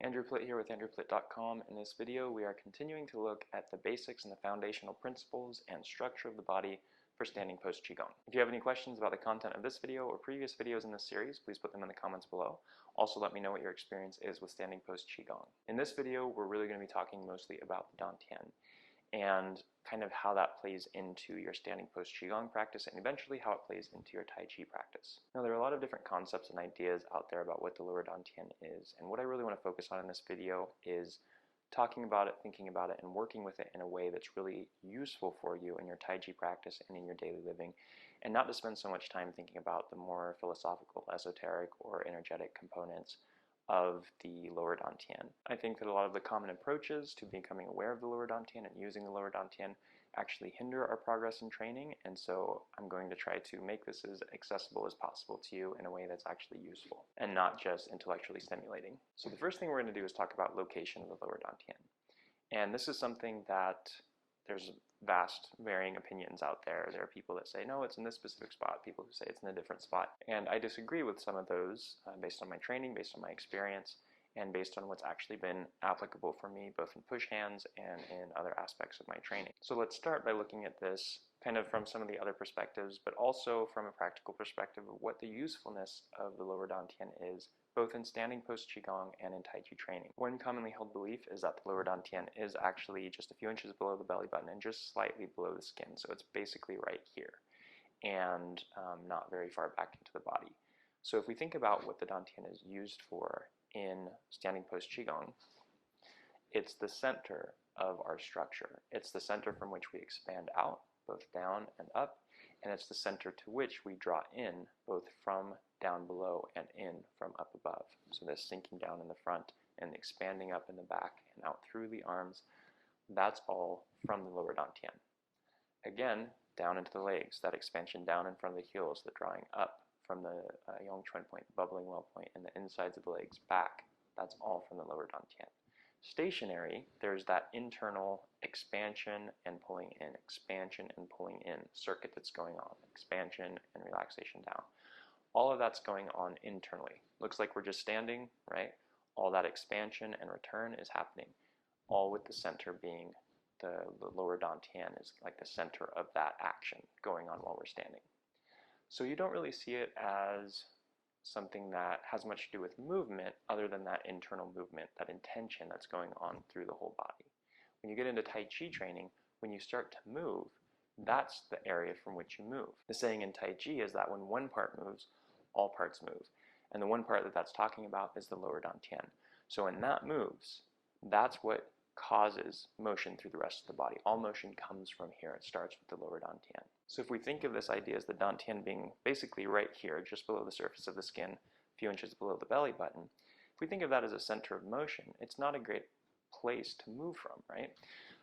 Andrew Plitt here with AndrewPlitt.com. In this video, we are continuing to look at the basics and the foundational principles and structure of the body for Standing Post Qigong. If you have any questions about the content of this video or previous videos in this series, please put them in the comments below. Also, let me know what your experience is with Standing Post Qigong. In this video, we're really going to be talking mostly about the Tian and kind of how that plays into your Standing Post Qigong practice and eventually how it plays into your Tai Chi practice. Now, there are a lot of different concepts and ideas out there about what the lower Tian is, and what I really want to focus on in this video is talking about it, thinking about it, and working with it in a way that's really useful for you in your Taiji practice and in your daily living, and not to spend so much time thinking about the more philosophical, esoteric, or energetic components of the lower Tian. I think that a lot of the common approaches to becoming aware of the lower Tian and using the lower Tian actually hinder our progress in training, and so I'm going to try to make this as accessible as possible to you in a way that's actually useful and not just intellectually stimulating. So the first thing we're going to do is talk about location of the lower Tian. And this is something that there's vast varying opinions out there. There are people that say, no, it's in this specific spot, people who say it's in a different spot. And I disagree with some of those based on my training, based on my experience, and based on what's actually been applicable for me, both in push hands and in other aspects of my training. So let's start by looking at this kind of from some of the other perspectives, but also from a practical perspective of what the usefulness of the lower Tian is, both in Standing Post Qigong and in Taiji training. One commonly held belief is that the lower Tian is actually just a few inches below the belly button and just slightly below the skin, so it's basically right here and not very far back into the body. So if we think about what the Tian is used for in Standing Post Qigong, it's the center of our structure. It's the center from which we expand out, both down and up, and it's the center to which we draw in, both from down below and in from up above. So this sinking down in the front and expanding up in the back and out through the arms, that's all from the lower Tian. Again, down into the legs, that expansion down in front of the heels, the drawing up from the Yongquan point, bubbling well point, and the insides of the legs back, that's all from the lower Tian. Stationary, there's that internal expansion and pulling in, expansion and pulling in circuit that's going on, expansion and relaxation down. All of that's going on internally. Looks like we're just standing, right? All that expansion and return is happening, all with the center being the lower Tian is like the center of that action going on while we're standing. So you don't really see it as something that has much to do with movement other than that internal movement, that intention that's going on through the whole body. When you get into Tai Chi training, when you start to move, that's the area from which you move. The saying in Tai Chi is that when one part moves, all parts move. And the one part that that's talking about is the lower Tian. So when that moves, that's what causes motion through the rest of the body. All motion comes from here. It starts with the lower Tian. So if we think of this idea as the Tian being basically right here, just below the surface of the skin, a few inches below the belly button, if we think of that as a center of motion, it's not a great place to move from, right?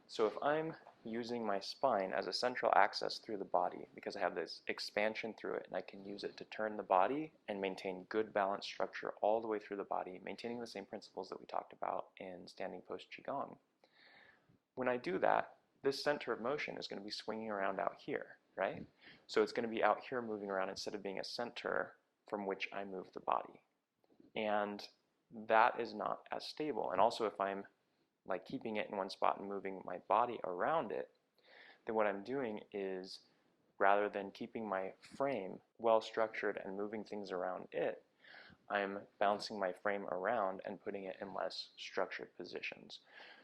So if I'm using my spine as a central axis through the body because I have this expansion through it and I can use it to turn the body and maintain good balanced structure all the way through the body, maintaining the same principles that we talked about in Standing Post Qigong. When I do that, this center of motion is going to be swinging around out here, right? So it's going to be out here moving around instead of being a center from which I move the body. And that is not as stable. And also if I'm like keeping it in one spot and moving my body around it, then what I'm doing is, rather than keeping my frame well structured and moving things around it, I'm bouncing my frame around and putting it in less structured positions.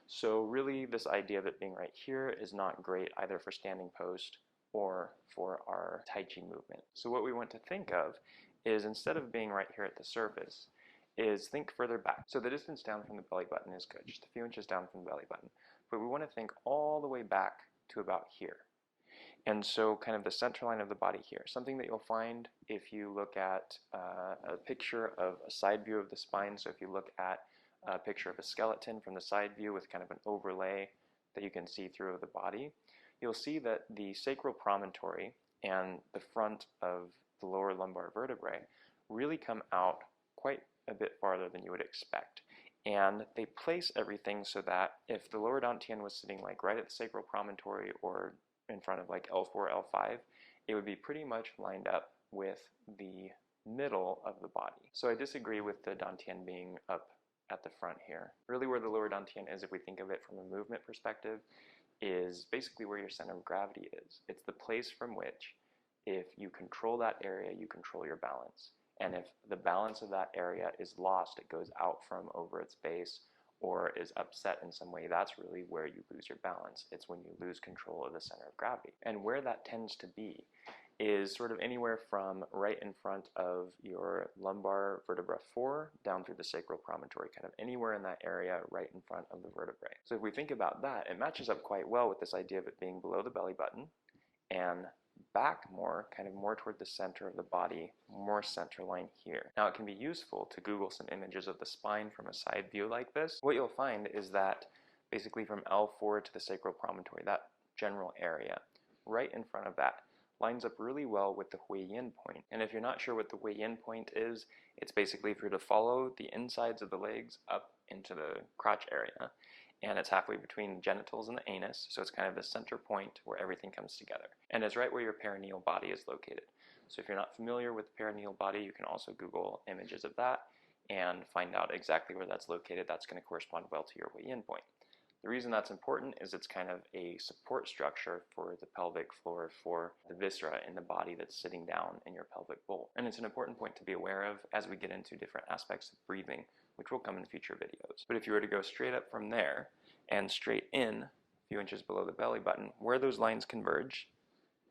So really this idea of it being right here is not great either for standing post or for our Tai Chi movement. So what we want to think of is, instead of being right here at the surface, is think further back. So the distance down from the belly button is good, just a few inches down from the belly button. But we want to think all the way back to about here. And so kind of the center line of the body here, something that you'll find if you look at a picture of a side view of the spine. So if you look at a picture of a skeleton from the side view with kind of an overlay that you can see through of the body, you'll see that the sacral promontory and the front of the lower lumbar vertebrae really come out quite a bit farther than you would expect. And they place everything so that if the lower Tian was sitting like right at the sacral promontory or in front of like L4, L5, it would be pretty much lined up with the middle of the body. So I disagree with the Tian being up at the front here. Really where the lower dantian is, if we think of it from a movement perspective, is basically where your center of gravity is. It's the place from which, if you control that area, you control your balance. And if the balance of that area is lost, it goes out from over its base or is upset in some way, that's really where you lose your balance. It's when you lose control of the center of gravity. And where that tends to be is sort of anywhere from right in front of your lumbar vertebra 4 down through the sacral promontory, kind of anywhere in that area right in front of the vertebrae. So if we think about that, it matches up quite well with this idea of it being below the belly button and back more, kind of more toward the center of the body, more center line here. Now it can be useful to Google some images of the spine from a side view like this. What you'll find is that basically from L4 to the sacral promontory, that general area, right in front of that, lines up really well with the Hui Yin point. And if you're not sure what the Hui Yin point is, it's basically if you're to follow the insides of the legs up into the crotch area, and it's halfway between the genitals and the anus, so it's kind of the center point where everything comes together. And it's right where your perineal body is located. So if you're not familiar with the perineal body, you can also Google images of that and find out exactly where that's located. That's going to correspond well to your Hui Yin point. The reason that's important is it's kind of a support structure for the pelvic floor, for the viscera in the body that's sitting down in your pelvic bowl. And it's an important point to be aware of as we get into different aspects of breathing, which will come in future videos. But if you were to go straight up from there and straight in a few inches below the belly button, where those lines converge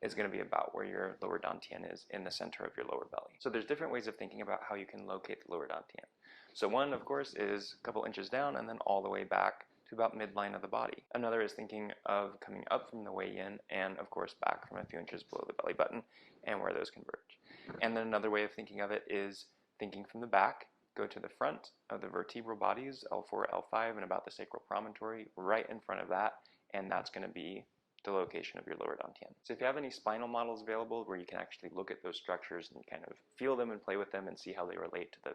is going to be about where your lower dantian is, in the center of your lower belly. So there's different ways of thinking about how you can locate the lower dantian. So one, of course, is a couple inches down and then all the way back to about midline of the body. Another is thinking of coming up from the Hui Yin and, of course, back from a few inches below the belly button and where those converge. And then another way of thinking of it is thinking from the back, go to the front of the vertebral bodies, L4, L5, and about the sacral promontory, right in front of that, and that's going to be the location of your lower dantian. So if you have any spinal models available where you can actually look at those structures and kind of feel them and play with them and see how they relate to the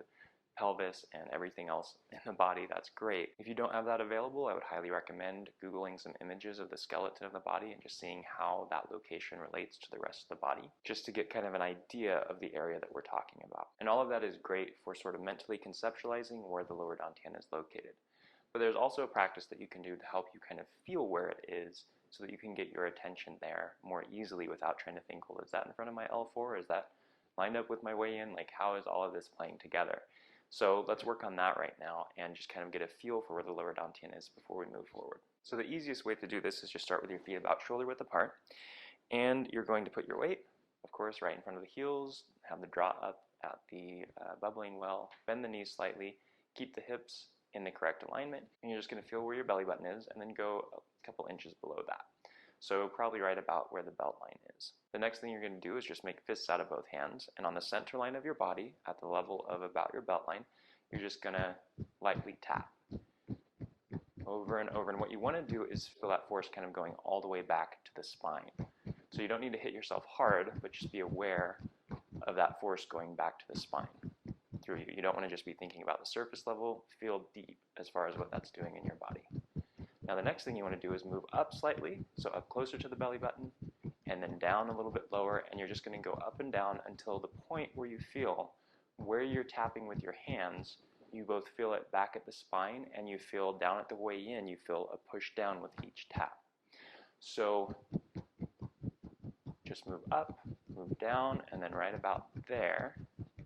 pelvis and everything else in the body, that's great. If you don't have that available, I would highly recommend Googling some images of the skeleton of the body and just seeing how that location relates to the rest of the body, just to get kind of an idea of the area that we're talking about. And all of that is great for sort of mentally conceptualizing where the lower dantian is located. But there's also a practice that you can do to help you kind of feel where it is so that you can get your attention there more easily without trying to think, well, is that in front of my L4? Is that lined up with my Hui Yin? Like, how is all of this playing together? So let's work on that right now and just kind of get a feel for where the lower dantian is before we move forward. So the easiest way to do this is just start with your feet about shoulder width apart, and you're going to put your weight, of course, right in front of the heels, have the draw up at the bubbling well, bend the knees slightly, keep the hips in the correct alignment, and you're just going to feel where your belly button is and then go a couple inches below that. So probably right about where the belt line is. The next thing you're going to do is just make fists out of both hands, and on the center line of your body, at the level of about your belt line, you're just going to lightly tap over and over. And what you want to do is feel that force kind of going all the way back to the spine. So you don't need to hit yourself hard, but just be aware of that force going back to the spine through you. You don't want to just be thinking about the surface level. Feel deep as far as what that's doing in your body. Now the next thing you want to do is move up slightly, so up closer to the belly button, and then down a little bit lower, and you're just going to go up and down until the point where you feel where you're tapping with your hands, you both feel it back at the spine, and you feel down at the Hui Yin, you feel a push down with each tap. So just move up, move down, and then right about there,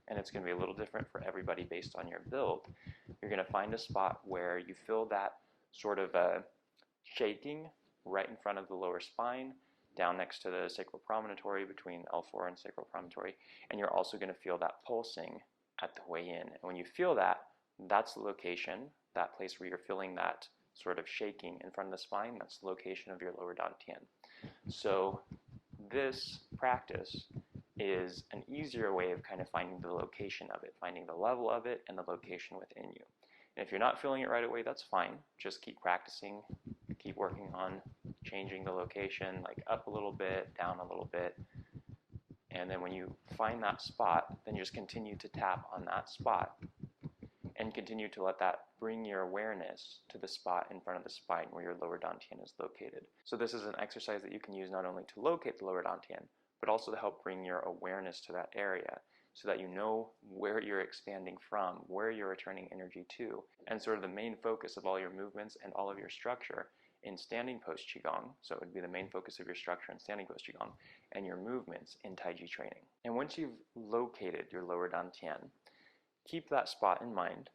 and it's going to be a little different for everybody based on your build. You're going to find a spot where you feel that sort of shaking right in front of the lower spine, down next to the sacral promontory, between L4 and sacral promontory, and you're also going to feel that pulsing at the Hui Yin. And when you feel that, that's the location, that place where you're feeling that sort of shaking in front of the spine, that's the location of your lower dantian. So this practice is an easier way of kind of finding the location of it, finding the level of it and the location within you. And if you're not feeling it right away, that's fine. Just keep practicing, keep working on changing the location, like up a little bit, down a little bit. And then when you find that spot, then just continue to tap on that spot and continue to let that bring your awareness to the spot in front of the spine where your lower dantian is located. So this is an exercise that you can use not only to locate the lower dantian, but also to help bring your awareness to that area so that you know where you're expanding from, where you're returning energy to, and sort of the main focus of all your movements and all of your structure in Standing Post Qigong, so it would be the main focus of your structure in Standing Post Qigong, and your movements in Taiji training. And once you've located your lower dantian, keep that spot in mind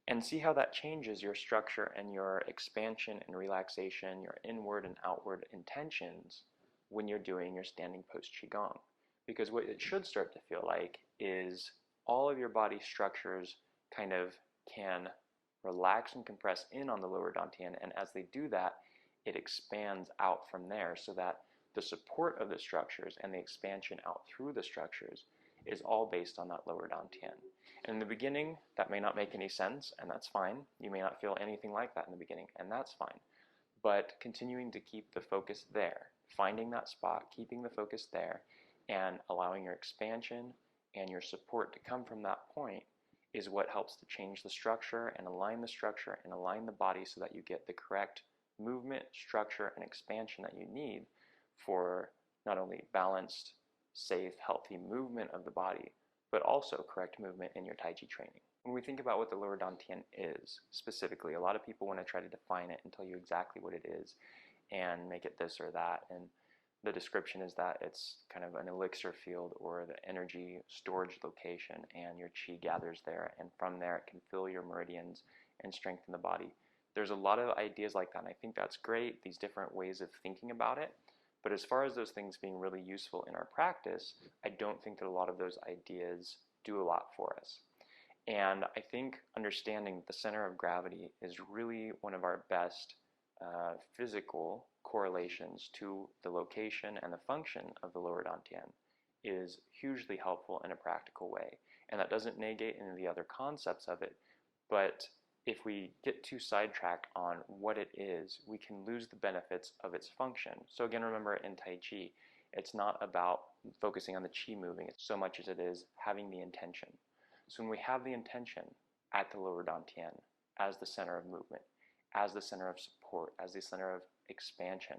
and see how that changes your structure and your expansion and relaxation, your inward and outward intentions when you're doing your Standing Post Qigong. Because what it should start to feel like is all of your body structures kind of can relax and compress in on the lower dantian, and as they do that, it expands out from there, so that the support of the structures and the expansion out through the structures is all based on that lower dantian. And in the beginning, that may not make any sense, and that's fine. You may not feel anything like that in the beginning, and that's fine. But continuing to keep the focus there, finding that spot, keeping the focus there, and allowing your expansion and your support to come from that point is what helps to change the structure and align the body so that you get the correct movement, structure, and expansion that you need for not only balanced, safe, healthy movement of the body, but also correct movement in your Taiji training. When we think about what the lower dantian is, specifically, a lot of people want to try to define it and tell you exactly what it is and make it this or that. And the description is that it's kind of an elixir field or the energy storage location, and your chi gathers there, and from there it can fill your meridians and strengthen the body. There's a lot of ideas like that, and I think that's great, these different ways of thinking about it. But as far as those things being really useful in our practice, I don't think that a lot of those ideas do a lot for us. And I think understanding the center of gravity is really one of our best physical correlations to the location and the function of the lower dantian is hugely helpful in a practical way. And that doesn't negate any of the other concepts of it, but if we get too sidetracked on what it is, we can lose the benefits of its function. So again, remember in Tai Chi, it's not about focusing on the chi moving so much as it is having the intention. So when we have the intention at the lower dantian as the center of movement, as the center of support, as the center of expansion,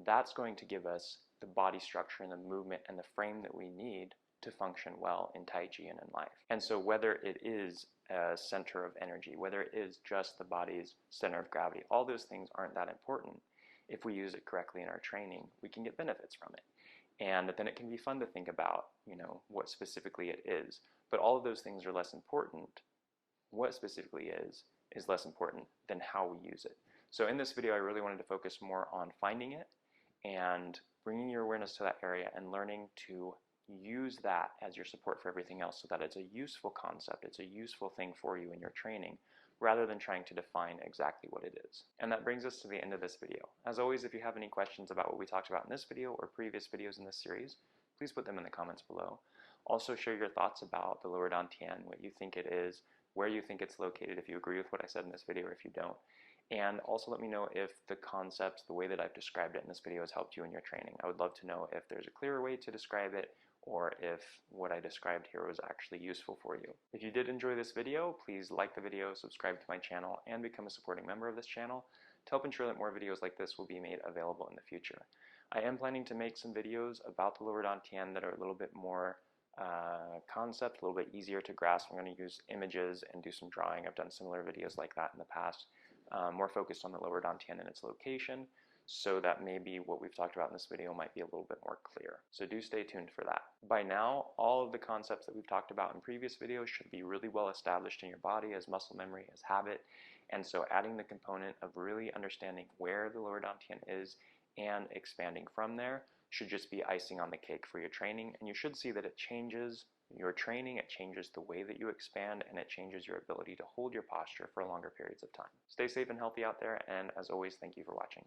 that's going to give us the body structure and the movement and the frame that we need to function well in Taiji and in life. And so whether it is a center of energy, whether it is just the body's center of gravity, all those things aren't that important. If we use it correctly in our training, we can get benefits from it. And then it can be fun to think about, what specifically it is. But all of those things are less important. What specifically is less important than how we use it. So in this video, I really wanted to focus more on finding it and bringing your awareness to that area and learning to use that as your support for everything else, so that it's a useful concept, it's a useful thing for you in your training, rather than trying to define exactly what it is. And that brings us to the end of this video. As always, if you have any questions about what we talked about in this video or previous videos in this series, please put them in the comments below. Also share your thoughts about the lower dantian, what you think it is, where you think it's located, if you agree with what I said in this video or if you don't. And also let me know if the concepts, the way that I've described it in this video has helped you in your training. I would love to know if there's a clearer way to describe it, or if what I described here was actually useful for you. If you did enjoy this video, please like the video, subscribe to my channel, and become a supporting member of this channel to help ensure that more videos like this will be made available in the future. I am planning to make some videos about the lower dantian that are a little bit more concept, a little bit easier to grasp. I'm going to use images and do some drawing. I've done similar videos like that in the past, more focused on the lower dantian and its location, so that maybe what we've talked about in this video might be a little bit more clear. So do stay tuned for that. By now, all of the concepts that we've talked about in previous videos should be really well established in your body as muscle memory, as habit, and so adding the component of really understanding where the lower dantian is and expanding from there should just be icing on the cake for your training, and you should see that it changes your training, it changes the way that you expand, and it changes your ability to hold your posture for longer periods of time. Stay safe and healthy out there, and as always, thank you for watching.